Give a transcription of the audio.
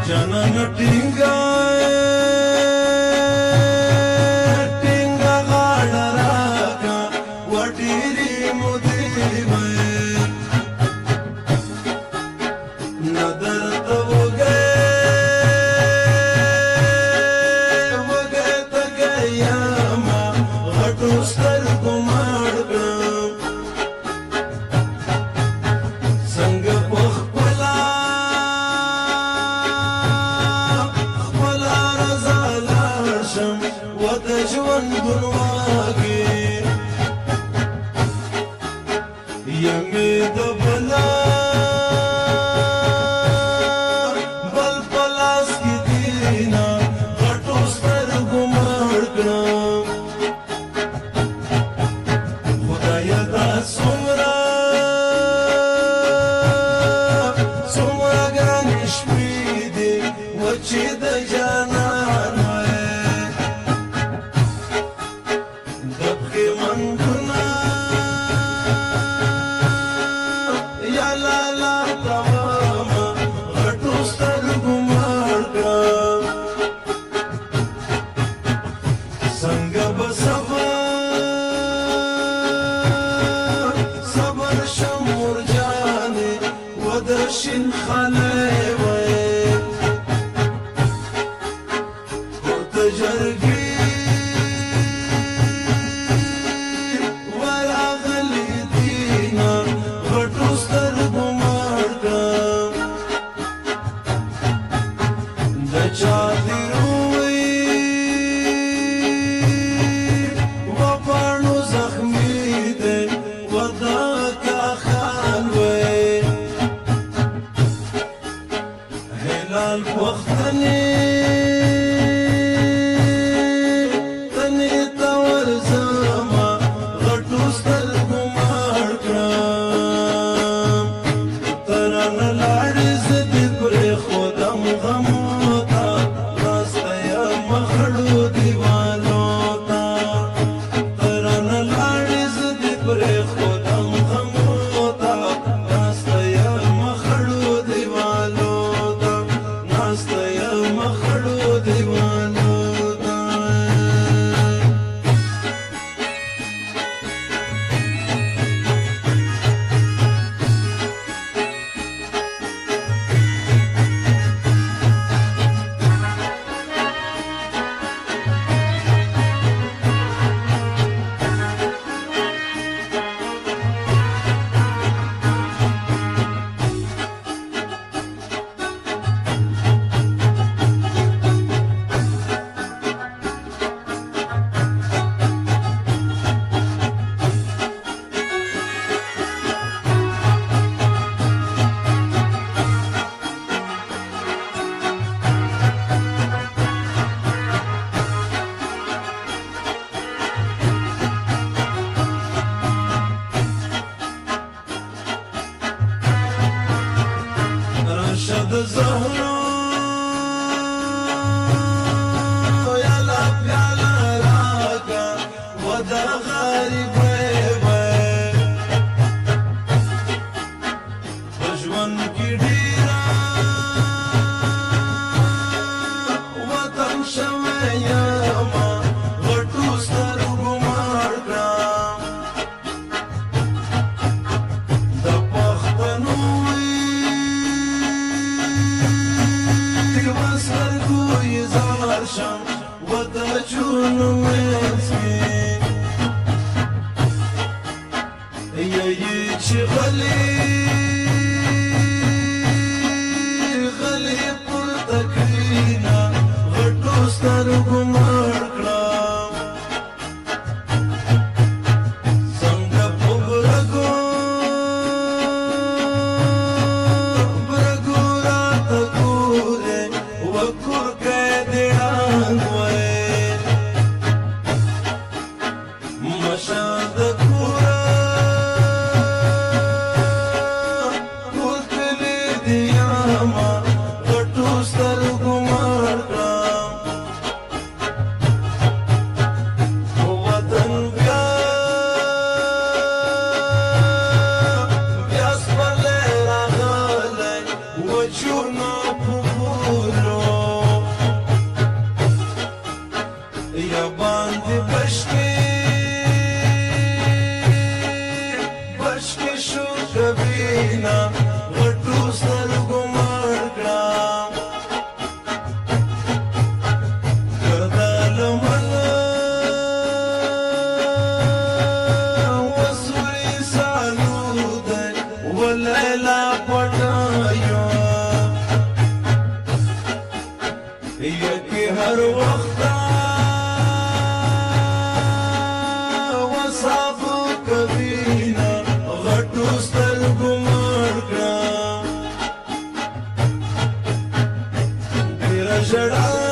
جنان ټینګه ټینګه غاړه راکا وډيري مودي وې نظر ته وګه وګه ته گیا ما غټو سترګو مړ کړم څنګه د ژوند ګنواږي یمې د بلا بل پلاس کې دینا غټو سترګو مړ کړم خدایا دا څومره څومره ګرانې شپې دي وچې د جانان څنګه به صبر شم مرجانې و د شین خالې وې ورته جرګې ورغلي دينا غټو سترګو مړ کړم د چا دې وختني تني تور زما غټو سترګو مړ کړم ترن لاړې زدي پرې خودم غمو تا راسته یا مخړو دیوالو تا ترن لاړې زدي پرې خودم غمو تا راسته یا مخړو دیوالو مخړو دیوانو شد زهرو یا لا پیالا راکا و دا غریب ژوند کې ډیرا وطن شوی یما غټو سترګو مړ کړم د پښتنو شم و د جون منځ کې یی چې غلي پورته کړینا غټو سترګو مړ کړم څنګه په برګو راته ګورې وکور مشاد کورا کوتلی دیاما غټو سترګو مړ کړم وطن بیا سپرلی راغلی وچونه په ژړا